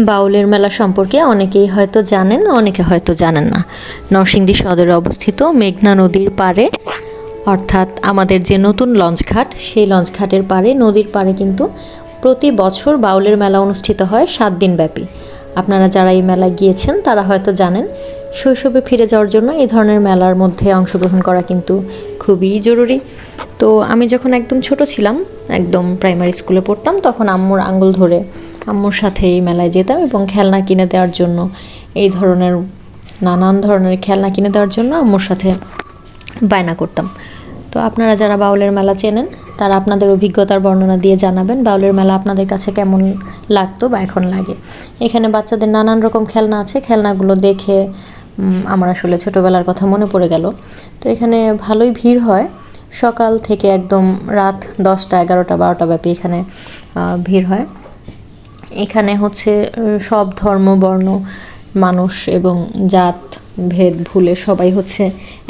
বাউলের মেলা সম্পর্কে অনেকেই হয়তো জানেন, অনেকে হয়তো জানেন না। নরসিংদী সদরে অবস্থিত মেঘনা নদীর পাড়ে, অর্থাৎ আমাদের যে নতুন লঞ্চঘাট, সেই লঞ্চঘাটের পাড়ে, নদীর পাড়ে কিন্তু প্রতি বছর বাউলের মেলা অনুষ্ঠিত হয় 7 দিন ব্যাপী। আপনারা যারা এই মেলায় গিয়েছেন তারা হয়তো জানেন। শৈশবে ফিরে যাওয়ার জন্য এই ধরনের মেলার মধ্যে অংশগ্রহণ করা কিন্তু খুবই জরুরি। তো আমি যখন একদম ছোট ছিলাম, একদম প্রাইমারি স্কুলে পড়তাম, তখন আম্মুর আঙুল ধরে আম্মুর সাথে এই মেলায় যেতাম এবং খেলনা কিনে দেওয়ার জন্য, এই ধরনের নানান ধরনের খেলনা কিনে দেওয়ার জন্য আম্মুর সাথে বায়না করতাম। তো আপনারা যারা বাউলের মেলা চেনেন তারা আপনাদের অভিজ্ঞতার বর্ণনা দিয়ে জানাবেন বাউলের মেলা আপনাদের কাছে কেমন লাগতো বা এখন লাগে। এখানে বাচ্চাদের নানান রকম খেলনা আছে, খেলনাগুলো দেখে আমার আসলে ছোটোবেলার কথা মনে পড়ে গেল। তো এখানে ভালোই ভিড় হয়, সকাল থেকে একদম রাত 10টা 11টা 12টা ব্যাপী এখানে ভিড় হয়। এখানে হচ্ছে সব ধর্ম বর্ণ মানুষ এবং জাত ভেদ ভুলে সবাই হচ্ছে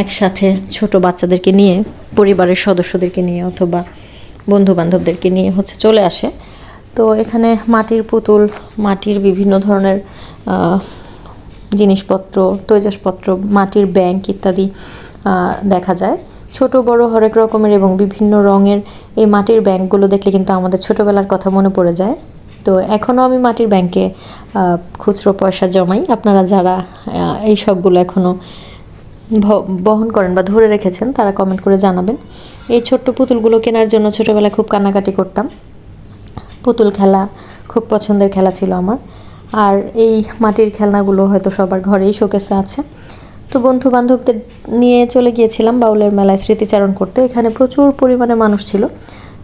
একসাথে ছোট বাচ্চাদেরকে নিয়ে, পরিবারের সদস্যদেরকে নিয়ে অথবা বন্ধু বান্ধবদেরকে নিয়ে হচ্ছে চলে আসে। তো এখানে মাটির পুতুল, মাটির বিভিন্ন ধরনের জিনিসপত্র, তৈজসপত্র, মাটির ব্যাংক ইত্যাদি দেখা যায়। ছোট বড় হরেক রকমের এবং বিভিন্ন রঙের এই মাটির ব্যাংকগুলো দেখলে কিন্তু আমাদের ছোটোবেলার কথা মনে পড়ে যায়। তো এখনও আমি মাটির ব্যাংকে খুচরো পয়সা জমাই। আপনারা যারা এই শখগুলো এখনও বহন করেন বা ধরে রেখেছেন তারা কমেন্ট করে জানাবেন। এই ছোট্ট পুতুলগুলো কেনার জন্য ছোটোবেলায় খুব কান্নাকাটি করতাম। পুতুল খেলা খুব পছন্দের খেলা ছিল আমার। আর এই মাটির খেলনাগুলো হয়তো সবার ঘরেই শোকেসে আছে। তো বন্ধু বান্ধবদের নিয়ে চলে গিয়েছিলাম বাউলের মেলায় স্মৃতিচারণ করতে। এখানে প্রচুর পরিমাণে মানুষ ছিল,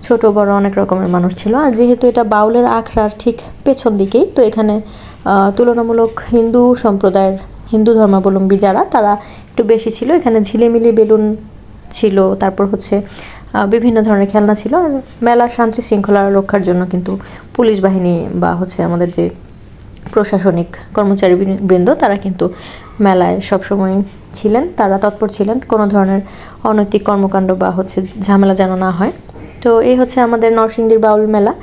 ছোট বড় অনেক রকমের মানুষ ছিল। আর যেহেতু এটা বাউলের আখড়ার ঠিক পেছন দিকেই, তো এখানে তুলনামূলক হিন্দু সম্প্রদায়ের, হিন্দু ধর্মাবলম্বী যারা, তারা একটু বেশি ছিল। এখানে ঝিলিমিলি বেলুন ছিল, তারপর হচ্ছে বিভিন্ন ধরনের খেলনা ছিল। আর মেলার শান্তি শৃঙ্খলা রক্ষার জন্য কিন্তু পুলিশ বাহিনী বা হচ্ছে আমাদের যে প্রশাসনিক কর্মচারী বৃন্দ, তারা কিন্তু মেলায় সবসময় ছিলেন, তারা তৎপর ছিলেন কোনো ধরনের অনৈতিক কর্মকাণ্ড বা হচ্ছে ঝামেলা যেন না হয়। তো এই হচ্ছে আমাদের নরসিংদীর বাউল মেলা।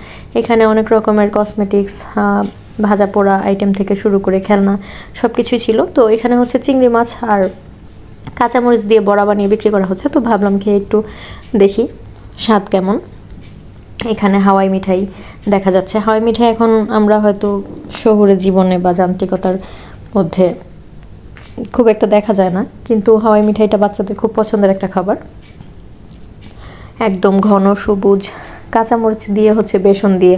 এখানে অনেক রকমের কসমেটিক্স, ভাজা পোড়া আইটেম থেকে শুরু করে খেলনা সব কিছুই ছিল। তো এখানে হচ্ছে চিংড়ি মাছ আর কাঁচামরিচ দিয়ে বড়া বানিয়ে বিক্রি করা হচ্ছে। তো ভাবলাম খেয়ে একটু দেখি স্বাদ কেমন। এখানে হাওয়াই মিঠাই দেখা যাচ্ছে। হাওয়াই মিঠাই এখন আমরা হয়তো শহুরে জীবনে বা যান্ত্রিকতার মধ্যে খুব একটা দেখা যায় না, কিন্তু হাওয়াই মিঠাইটা বাচ্চাদের খুব পছন্দের একটা খাবার। একদম ঘন সবুজ, কাঁচামরিচ দিয়ে হচ্ছে, বেসন দিয়ে,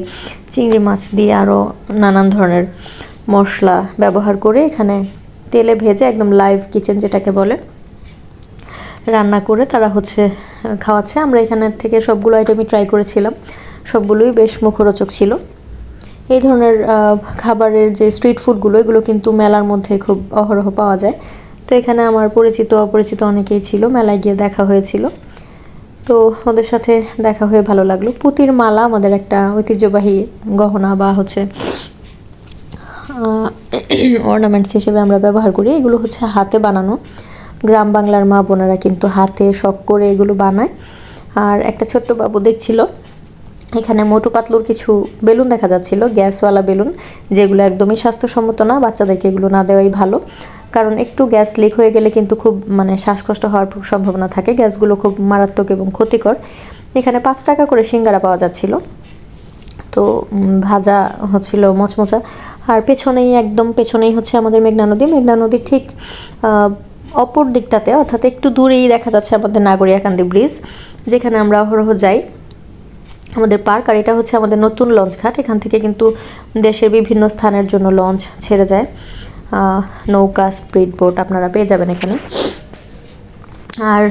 চিংড়ি মাছ দিয়ে আরও নানান ধরনের মশলা ব্যবহার করে এখানে তেলে ভেজে একদম লাইভ কিচেন যেটাকে বলে, রান্না করে তারা হচ্ছে খাওয়াচ্ছে। আমরা এখানের থেকে সবগুলো আইটেমই ট্রাই করেছিলাম, সবগুলোই বেশ মুখরোচক ছিল। এই ধরনের খাবারের যে স্ট্রিট ফুডগুলো, এগুলো কিন্তু মেলার মধ্যে খুব অহরহ পাওয়া যায়। তো এখানে আমার পরিচিত অপরিচিত অনেকেই ছিল, মেলায় গিয়ে দেখা হয়েছিল। তো ওদের সাথে দেখা হয়ে ভালো লাগলো। পুঁতির মালা আমাদের একটা ঐতিহ্যবাহী গহনা বা হচ্ছে অর্নামেন্টস হিসেবে আমরা ব্যবহার করি। এগুলো হচ্ছে হাতে বানানো, গ্রাম বাংলার মা বোনেরা কিন্তু হাতে শখ করে এগুলো বানায়। আর একটা ছোট্ট বাবু দেখছিল, এখানে মোটু পাতলুর কিছু বেলুন দেখা যাচ্ছিল, গ্যাসওয়ালা বেলুন, যেগুলো একদমই স্বাস্থ্যসম্মত না। বাচ্চাদেরকে এগুলো না দেওয়াই ভালো, কারণ একটু গ্যাস লিক হয়ে গেলে কিন্তু খুব শ্বাসকষ্ট হওয়ার সম্ভাবনা থাকে। গ্যাসগুলো খুব মারাত্মক এবং ক্ষতিকর। এখানে 5 টাকা করে সিঙ্গারা পাওয়া যাচ্ছিল। তো ভাজা হচ্ছিল মচমচা। আর পেছনেই, একদম পেছনেই হচ্ছে আমাদের মেঘনা নদী। মেঘনা নদীর ঠিক অপর দিকটাতে, অর্থাৎ একটু দূরেই দেখা যাচ্ছে আমাদের নাগরিয়াকান্দি ব্রিজ, যেখানে আমরা অহরহ যাই, আমাদের পার্ক। আর এটা হচ্ছে আমাদের নতুন লঞ্চঘাট। এখান থেকে কিন্তু দেশের বিভিন্ন স্থানের জন্য লঞ্চ ছেড়ে যায়, নৌকা, স্পিড বোট আপনারা পেয়ে যাবেন এখানে। আর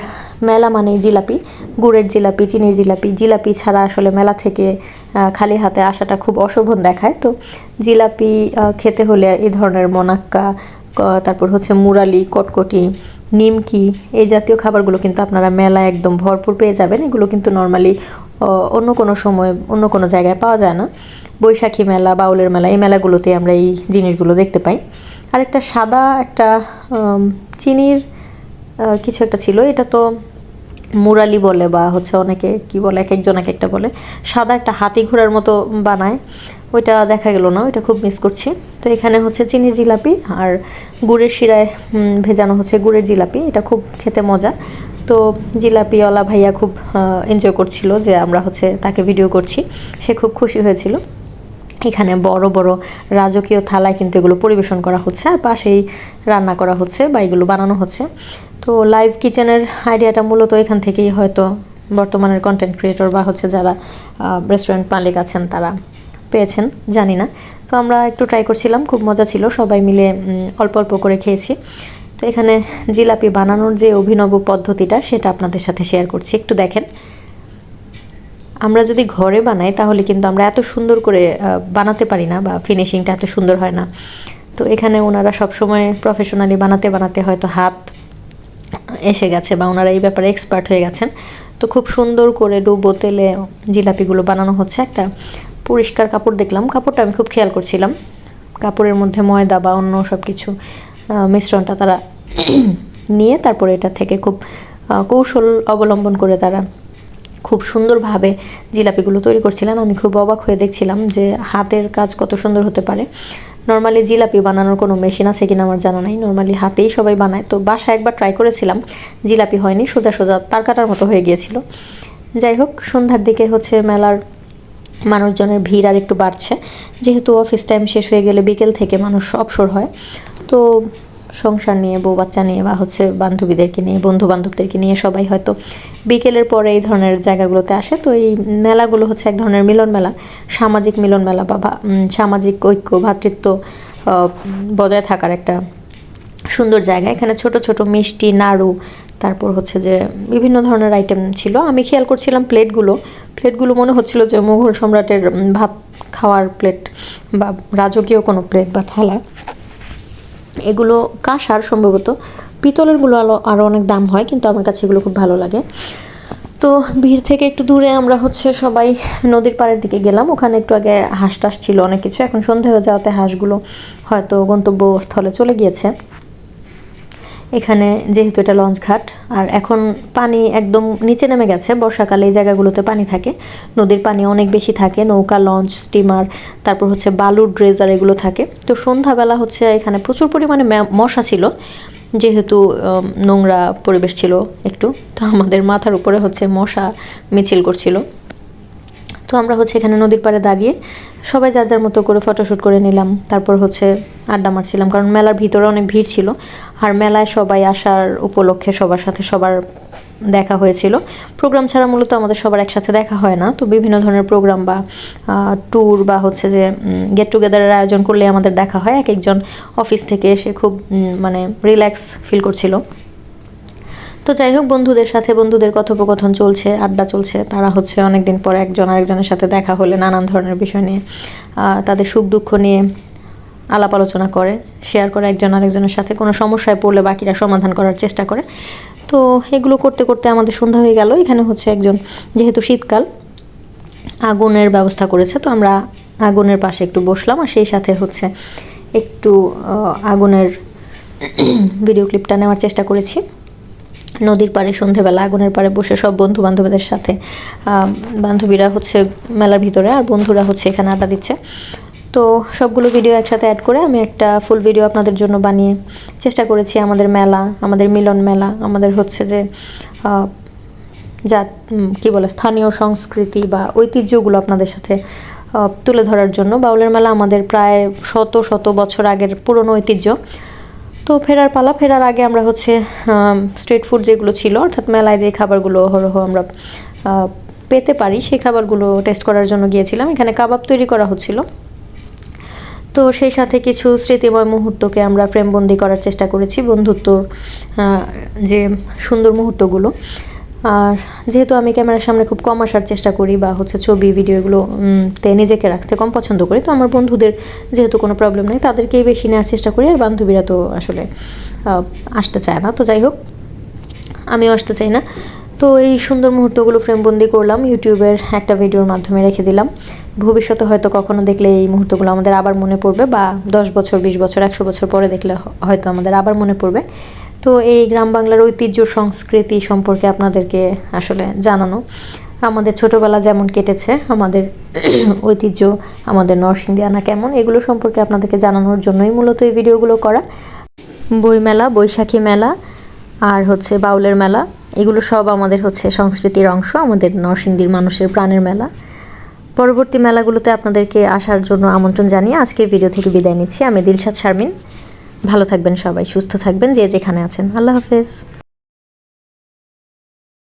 মেলা মানে জিলাপি, গুড়ের জিলাপি, চিনির জিলাপি। জিলাপি ছাড়া আসলে মেলা থেকে খালি হাতে আসাটা খুব অশোভন দেখায়। তো জিলাপি খেতে হলে এই ধরনের মোনাক্কা, তারপর হচ্ছে মুরালি, কটকটি, নিমকি, এই জাতীয় খাবারগুলো কিন্তু আপনারা মেলায় একদম ভরপুর পেয়ে যাবেন। এগুলো কিন্তু নর্মালি অন্য কোনো সময় অন্য কোনো জায়গায় পাওয়া যায় না। বৈশাখী মেলা, বাউলের মেলা, এই মেলাগুলোতে আমরা এই জিনিসগুলো দেখতে পাই। আর একটা সাদা একটা চিনির কিছু একটা ছিল, এটা তো মুরালি বলে বা হচ্ছে অনেকে কি বলে, এক একজন এক একটা বলে। সাদা একটা হাতি ঘোড়ার মতো বানায়, ওইটা দেখা গেল না, ওইটা খুব মিস করছি। তো এখানে হচ্ছে চিনির জিলাপি আর গুড়ের শিরায় ভেজানো হচ্ছে গুড়ের জিলাপি, এটা খুব খেতে মজা। তো জিলাপিওয়ালা ভাইয়া খুব এনজয় করছিল যে আমরা হচ্ছে তাকে ভিডিও করছি, সে খুব খুশি হয়েছিল। এখানে বড় বড় রাজকীয় থালায় কিন্তু এগুলো পরিবেশন করা হচ্ছে, আর পাশেই রান্না করা হচ্ছে বা এগুলো বানানো হচ্ছে। তো লাইভ কিচেনের আইডিয়াটা মূলত এখান থেকেই হয়তো বর্তমানের কন্টেন্ট ক্রিয়েটর বা হচ্ছে যারা রেস্টুরেন্ট মালিক আছেন তারা পেয়েছেন, জানি না। তো আমরা একটু ট্রাই করছিলাম, খুব মজা ছিল, সবাই মিলে অল্প অল্প করে খেয়েছি। তো এখানে জিলাপি বানানোর যে অভিনব পদ্ধতিটা সেটা আপনাদের সাথে শেয়ার করছি, একটু দেখেন। আমরা যদি ঘরে বানাই তাহলে কিন্তু আমরা এত সুন্দর করে বানাতে পারি না, বা ফিনিশিংটা এত সুন্দর হয় না। তো এখানে ওনারা সবসময় প্রফেশনালি বানাতে বানাতে হয়তো হাত এসে গেছে, বা ওনারা এই ব্যাপারে এক্সপার্ট হয়ে গেছেন। তো খুব সুন্দর করে ডুবো তেলে জিলাপিগুলো বানানো হচ্ছে। একটা পরিষ্কার কাপড় দেখলাম, কাপড়টা আমি খুব খেয়াল করছিলাম, কাপড়ের মধ্যে ময়দা বা অন্য সব কিছু মিশ্রণটা তারা নিয়ে তারপরে এটা থেকে খুব কৌশল অবলম্বন করে তারা খুব সুন্দরভাবে জিলাপিগুলো তৈরি করছিলেন। আমি খুব অবাক হয়ে দেখছিলাম যে হাতের কাজ কত সুন্দর হতে পারে। নর্মালি জিলাপি বানানোর কোনো মেশিন আছে কিনা আমার জানা নাই, নর্মালি হাতেই সবাই বানায়। তো বাসায় একবার ট্রাই করেছিলাম, জিলাপি হয়নি, সোজা সোজা তার কাটার মতো হয়ে গিয়েছিল। যাই হোক, সন্ধ্যার দিকে হচ্ছে মেলার মানুষজনের ভিড় আর একটু বাড়ছে, যেহেতু অফিস টাইম শেষ হয়ে গেলে বিকেল থেকে মানুষ অবসর হয়। তো সংসার নিয়ে, বউ বাচ্চা নিয়ে, বা হচ্ছে বান্ধবীদেরকে নিয়ে, বন্ধু বান্ধবদেরকে নিয়ে সবাই হয়তো বিকেলের পরে এই ধরনের জায়গাগুলোতে আসে। তো এই মেলাগুলো হচ্ছে এক ধরনের মিলন মেলা, সামাজিক মিলন মেলা, বা সামাজিক ঐক্য, ভ্রাতৃত্ব বজায় থাকার একটা সুন্দর জায়গা। এখানে ছোট ছোট মিষ্টি, নাড়ু, তারপর হচ্ছে যে বিভিন্ন ধরনের আইটেম ছিল। আমি খেয়াল করছিলাম প্লেটগুলো মনে হচ্ছিল যে মুঘল সম্রাটের ভাত খাওয়ার প্লেট বা রাজকীয় কোনো প্লেট বা থালা। এগুলো কাঁসার, সম্ভবত পিতলেরগুলো আরও অনেক দাম হয়, কিন্তু আমার কাছে এগুলো খুব ভালো লাগে। তো ভিড় থেকে একটু দূরে আমরা হচ্ছে সবাই নদীর পাড়ের দিকে গেলাম। ওখানে একটু আগে হাঁস টাস ছিল অনেক কিছু, এখন সন্ধে হয়ে যাওয়াতে হাঁসগুলো হয়তো গন্তব্যস্থলে চলে গিয়েছে। এখানে যেহেতু এটা লঞ্চ ঘাট, আর এখন পানি একদম নিচে নেমে গেছে, বর্ষাকালে এই জায়গাগুলোতে পানি থাকে, নদীর পানি অনেক বেশি থাকে, নৌকা, লঞ্চ, স্টিমার, তারপর হচ্ছে বালুর ড্রেজার এগুলো থাকে। তো সন্ধ্যাবেলা হচ্ছে এখানে প্রচুর পরিমাণে মশা ছিল, যেহেতু নোংরা পরিবেশ ছিল একটু, তো আমাদের মাথার উপরে হচ্ছে মশা মিছিল করছিল। তো আমরা হচ্ছে এখানে নদীর পাড়ে দাঁড়িয়ে সবাই যার যার মতো করে ফটোশ্যুট করে নিলাম, তারপর হচ্ছে আড্ডা মারছিলাম, কারণ মেলার ভিতরে অনেক ভিড় ছিল। আর মেলায় সবাই আসার উপলক্ষে সবার সাথে সবার দেখা হয়েছিল। প্রোগ্রাম ছাড়া মূলত আমাদের সবার একসাথে দেখা হয় না, তো বিভিন্ন ধরনের প্রোগ্রাম বা ট্যুর বা হচ্ছে যে গেট টুগেদারের আয়োজন করলে আমাদের দেখা হয়। এক একজন অফিস থেকে এসে খুব মানে রিল্যাক্স ফিল করছিল। তো যাই হোক, বন্ধুদের সাথে বন্ধুদের কথোপকথন চলছে, আড্ডা চলছে। তারা হচ্ছে অনেক দিন পর একজন আরেকজনের সাথে দেখা হলে নানান ধরনের বিষয় নিয়ে, তাদের সুখ দুঃখ নিয়ে আলাপ আলোচনা করে, শেয়ার করে একজন আরেকজনের সাথে। কোনো সমস্যায় পড়লে বাকিরা সমাধান করার চেষ্টা করে। তো এগুলো করতে করতে আমাদের সন্ধ্যা হয়ে গেল। এখানে হচ্ছে একজন, যেহেতু শীতকাল, আগুনের ব্যবস্থা করেছে, তো আমরা আগুনের পাশে একটু বসলাম, আর সেই সাথে হচ্ছে একটু আগুনের ভিডিও ক্লিপটা নেওয়ার চেষ্টা করেছি। নদীর পাড়ে সন্ধেবেলা আগুনের পাড়ে বসে সব বন্ধু বান্ধবীদের সাথে, বান্ধবীরা হচ্ছে মেলার ভিতরে আর বন্ধুরা হচ্ছে এখানে আড্ডা দিচ্ছে। তো সবগুলো ভিডিও একসাথে অ্যাড করে আমি একটা ফুল ভিডিও আপনাদের জন্য বানিয়ে চেষ্টা করেছি। আমাদের মেলা, আমাদের মিলন মেলা, আমাদের হচ্ছে যে যা কী বলে স্থানীয় সংস্কৃতি বা ঐতিহ্যগুলো আপনাদের সাথে তুলে ধরার জন্য। বাউলের মেলা আমাদের প্রায় শত শত বছর আগের পুরনো ঐতিহ্য। তো ফেরার পালা, ফেরার আগে আমরা হচ্ছে স্ট্রিট ফুড যেগুলো ছিল, অর্থাৎ মেলায় যে খাবারগুলো হরহ আমরা পেতে পারি, সেই খাবারগুলো টেস্ট করার জন্য গিয়েছিলাম। এখানে কাবাব তৈরি করা হচ্ছিল। তো সেই সাথে কিছু স্মৃতিময় মুহূর্তকে আমরা ফ্রেমবন্দি করার চেষ্টা করেছি, বন্ধুত্বর যে সুন্দর মুহূর্তগুলো। আর যেহেতু আমি ক্যামেরার সামনে খুব কম আসার চেষ্টা করি, বা হচ্ছে ছবি ভিডিও এগুলোতে নিজেকে রাখতে কম পছন্দ করি, তো আমার বন্ধুদের যেহেতু কোনো প্রবলেম নেই, তাদেরকেই বেশি নেওয়ার চেষ্টা করি। আর বান্ধবীরা তো আসলে আসতে চায় না, তো যাই হোক, আমিও আসতে চাই না। তো এই সুন্দর মুহূর্তগুলো ফ্রেমবন্দি করলাম, ইউটিউবের একটা ভিডিওর মাধ্যমে রেখে দিলাম। ভবিষ্যতে হয়তো কখনো দেখলে এই মুহূর্তগুলো আমাদের আবার মনে পড়বে, বা 10 বছর, 20 বছর, 100 বছর পরে দেখলে হয়তো আমাদের আবার মনে পড়বে। তো এই গ্রাম বাংলার ঐতিহ্য সংস্কৃতি সম্পর্কে আপনাদেরকে আসলে জানানো, আমাদের ছোটোবেলা যেমন কেটেছে, আমাদের ঐতিহ্য, আমাদের নরসিংদী আনা কেমন, এগুলো সম্পর্কে আপনাদেরকে জানানোর জন্যই মূলত এই ভিডিওগুলো করা। বইমেলা, বৈশাখী মেলা আর হচ্ছে বাউলের মেলা, এগুলো সব আমাদের হচ্ছে সংস্কৃতির অংশ, আমাদের নরসিংদীর মানুষের প্রাণের মেলা। পরবর্তী মেলাগুলোতে আপনাদেরকে আসার জন্য আমন্ত্রণ জানিয়ে আজকের ভিডিও থেকে বিদায় নিচ্ছি। আমি দিলশাদ শারমিন। ভালো থাকবেন সবাই, সুস্থ থাকবেন যে যেখানে আছেন। আল্লাহ হাফেজ।